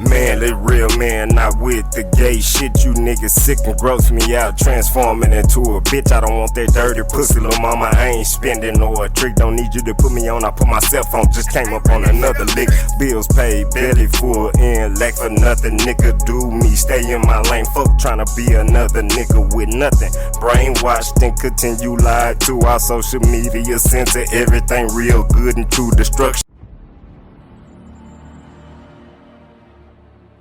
Man, they real man, not with the gay shit. You niggas sick and gross me out, transforming into a bitch. I don't want that dirty pussy, little mama. I ain't spending no a trick. Don't need you to put me on. I put myself on. Just came up on another lick. Bills paid, belly full, in lack for nothing. Nigga, do me, stay in my lane. Fuck tryna be another nigga with nothing. Brainwashed and continue lied to our social media. Censor everything real good into destruction.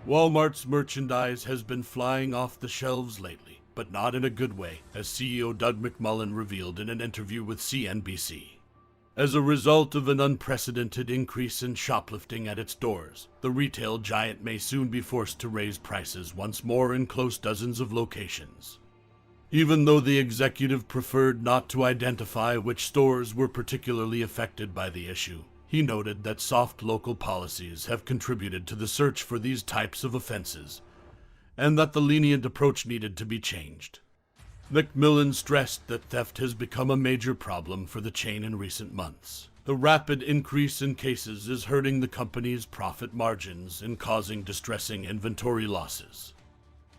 Walmart's merchandise has been flying off the shelves lately, but not in a good way, as CEO Doug McMillon revealed in an interview with CNBC. As a result of an unprecedented increase in shoplifting at its doors, the retail giant may soon be forced to raise prices once more in close dozens of locations. Even though the executive preferred not to identify which stores were particularly affected by the issue, he noted that soft local policies have contributed to the search for these types of offenses, and that the lenient approach needed to be changed. McMillon stressed that theft has become a major problem for the chain in recent months. The rapid increase in cases is hurting the company's profit margins and causing distressing inventory losses.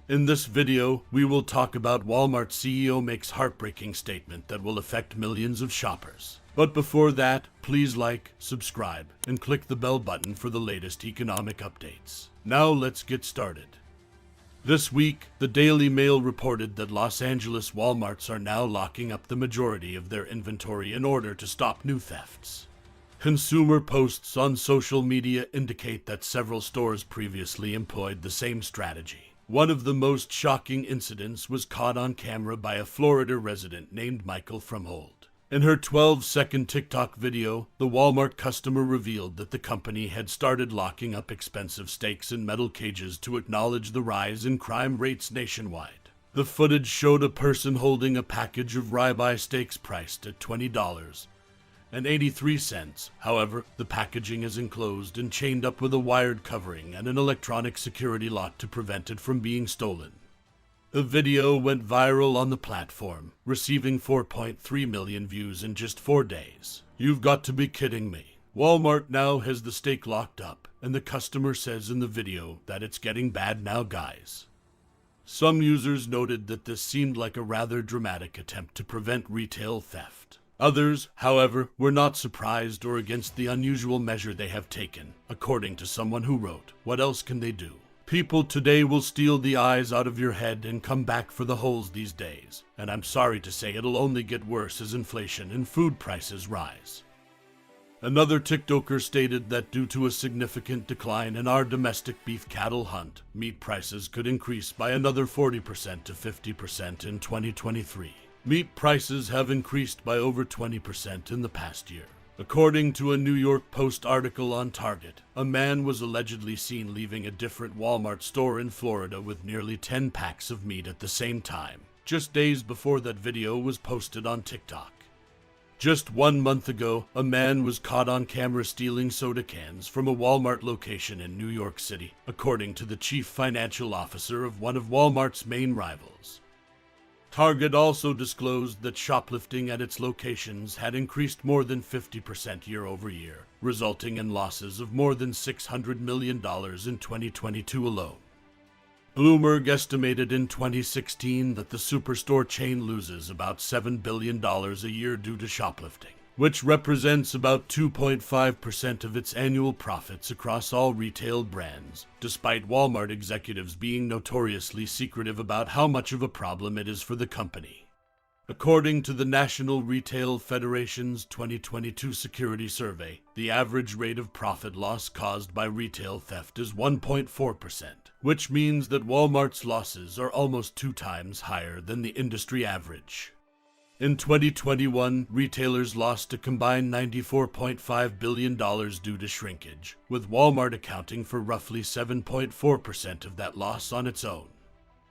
In this video, we will talk about Walmart's CEO makes heartbreaking statement that will affect millions of shoppers. But before that, please like, subscribe, and click the bell button for the latest economic updates. Now let's get started. This week, the Daily Mail reported that Los Angeles Walmarts are now locking up the majority of their inventory in order to stop new thefts. Consumer posts on social media indicate that several stores previously employed the same strategy. One of the most shocking incidents was caught on camera by a Florida resident named Michael Fromhold. In her 12-second TikTok video, the Walmart customer revealed that the company had started locking up expensive steaks in metal cages to acknowledge the rise in crime rates nationwide. The footage showed a person holding a package of ribeye steaks priced at $20.83. However, the packaging is enclosed and chained up with a wired covering and an electronic security lock to prevent it from being stolen. The video went viral on the platform, receiving 4.3 million views in just 4 days. You've got to be kidding me. Walmart now has the steak locked up, and the customer says in the video that it's getting bad now, guys. Some users noted that this seemed like a rather dramatic attempt to prevent retail theft. Others, however, were not surprised or against the unusual measure they have taken, according to someone who wrote, "What else can they do? People today will steal the eyes out of your head and come back for the holes these days, and I'm sorry to say it'll only get worse as inflation and food prices rise." Another TikToker stated that due to a significant decline in our domestic beef cattle hunt, meat prices could increase by another 40% to 50% in 2023. Meat prices have increased by over 20% in the past year. According to a New York Post article on Target, a man was allegedly seen leaving a different Walmart store in Florida with nearly 10 packs of meat at the same time, just days before that video was posted on TikTok. Just 1 month ago, a man was caught on camera stealing soda cans from a Walmart location in New York City, according to the chief financial officer of one of Walmart's main rivals. Target also disclosed that shoplifting at its locations had increased more than 50% year over year, resulting in losses of more than $600 million in 2022 alone. Bloomberg estimated in 2016 that the superstore chain loses about $7 billion a year due to shoplifting, which represents about 2.5% of its annual profits across all retail brands, despite Walmart executives being notoriously secretive about how much of a problem it is for the company. According to the National Retail Federation's 2022 security survey, the average rate of profit loss caused by retail theft is 1.4%, which means that Walmart's losses are almost 2 times higher than the industry average. In 2021, retailers lost a combined $94.5 billion due to shrinkage, with Walmart accounting for roughly 7.4% of that loss on its own.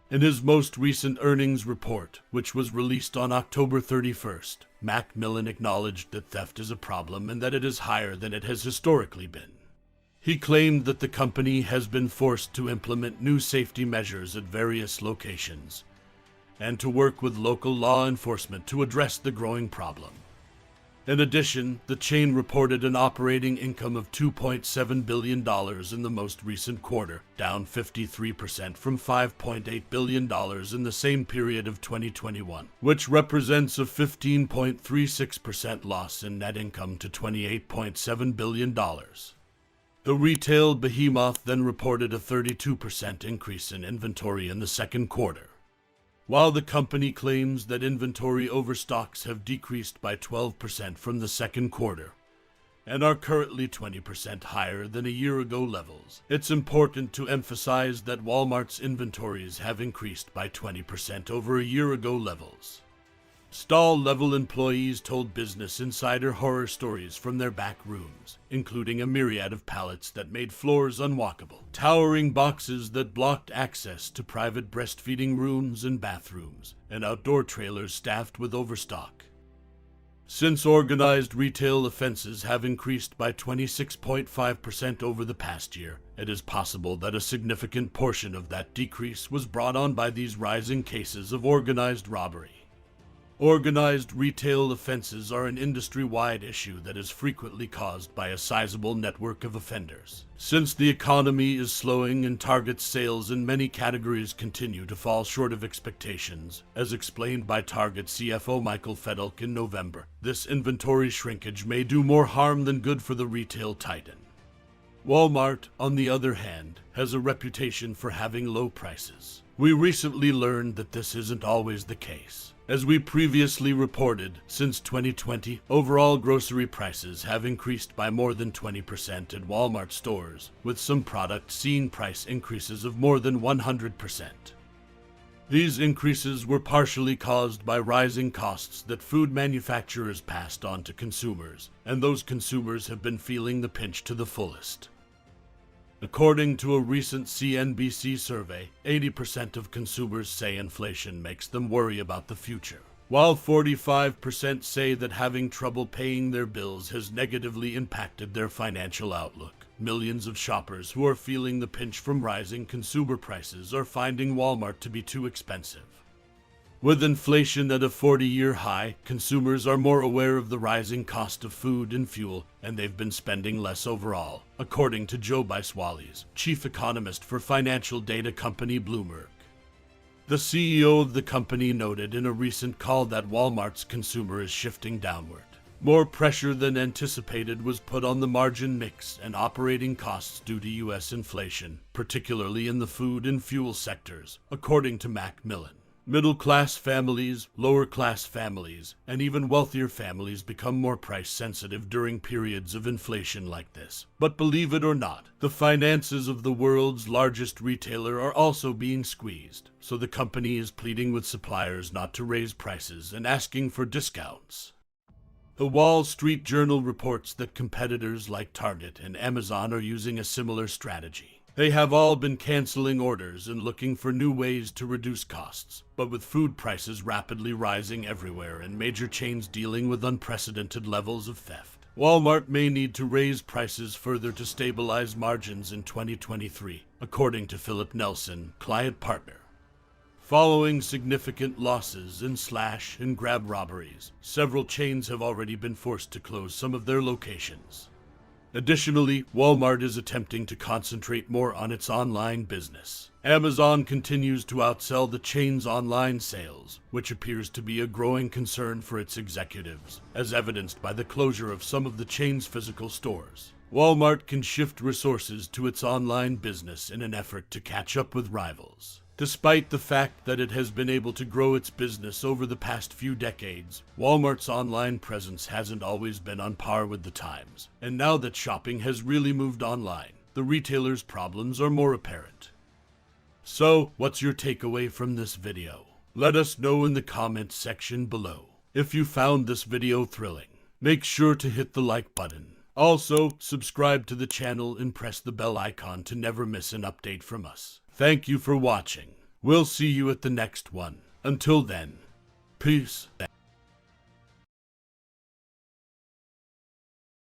In his most recent earnings report, which was released on October 31st, McMillon acknowledged that theft is a problem and that it is higher than it has historically been. He claimed that the company has been forced to implement new safety measures at various locations, and to work with local law enforcement to address the growing problem. In addition, the chain reported an operating income of $2.7 billion in the most recent quarter, down 53% from $5.8 billion in the same period of 2021, which represents a 15.36% loss in net income to $28.7 billion. The retail behemoth then reported a 32% increase in inventory in the second quarter. While the company claims that inventory overstocks have decreased by 12% from the second quarter and are currently 20% higher than a year ago levels, it's important to emphasize that Walmart's inventories have increased by 20% over a year ago levels. Stall-level employees told Business Insider horror stories from their back rooms, including a myriad of pallets that made floors unwalkable, towering boxes that blocked access to private breastfeeding rooms and bathrooms, and outdoor trailers staffed with overstock. Since organized retail offenses have increased by 26.5% over the past year, it is possible that a significant portion of that decrease was brought on by these rising cases of organized robbery. Organized retail offenses are an industry-wide issue that is frequently caused by a sizable network of offenders. Since the economy is slowing and Target's sales in many categories continue to fall short of expectations, as explained by Target CFO Michael Fedulk in November, this inventory shrinkage may do more harm than good for the retail titan. Walmart, on the other hand, has a reputation for having low prices. We recently learned that this isn't always the case. As we previously reported, since 2020, overall grocery prices have increased by more than 20% at Walmart stores, with some products seeing price increases of more than 100%. These increases were partially caused by rising costs that food manufacturers passed on to consumers, and those consumers have been feeling the pinch to the fullest. According to a recent CNBC survey, 80% of consumers say inflation makes them worry about the future, while 45% say that having trouble paying their bills has negatively impacted their financial outlook. Millions of shoppers who are feeling the pinch from rising consumer prices are finding Walmart to be too expensive. With inflation at a 40-year high, consumers are more aware of the rising cost of food and fuel, and they've been spending less overall, according to Joe Bieswalis, chief economist for financial data company Bloomberg. The CEO of the company noted in a recent call that Walmart's consumer is shifting downward. More pressure than anticipated was put on the margin mix and operating costs due to U.S. inflation, particularly in the food and fuel sectors, according to Macmillan. Middle-class families, lower-class families, and even wealthier families become more price-sensitive during periods of inflation like this. But believe it or not, the finances of the world's largest retailer are also being squeezed, so the company is pleading with suppliers not to raise prices and asking for discounts. The Wall Street Journal reports that competitors like Target and Amazon are using a similar strategy. They have all been canceling orders and looking for new ways to reduce costs, but with food prices rapidly rising everywhere and major chains dealing with unprecedented levels of theft, Walmart may need to raise prices further to stabilize margins in 2023, according to Philip Nelson, client partner. Following significant losses in slash and grab robberies, several chains have already been forced to close some of their locations. Additionally, Walmart is attempting to concentrate more on its online business. Amazon continues to outsell the chain's online sales, which appears to be a growing concern for its executives, as evidenced by the closure of some of the chain's physical stores. Walmart can shift resources to its online business in an effort to catch up with rivals. Despite the fact that it has been able to grow its business over the past few decades, Walmart's online presence hasn't always been on par with the times. And now that shopping has really moved online, the retailer's problems are more apparent. So, what's your takeaway from this video? Let us know in the comments section below. If you found this video thrilling, make sure to hit the like button. Also, subscribe to the channel and press the bell icon to never miss an update from us. Thank you for watching. We'll see you at the next one. Until then, peace.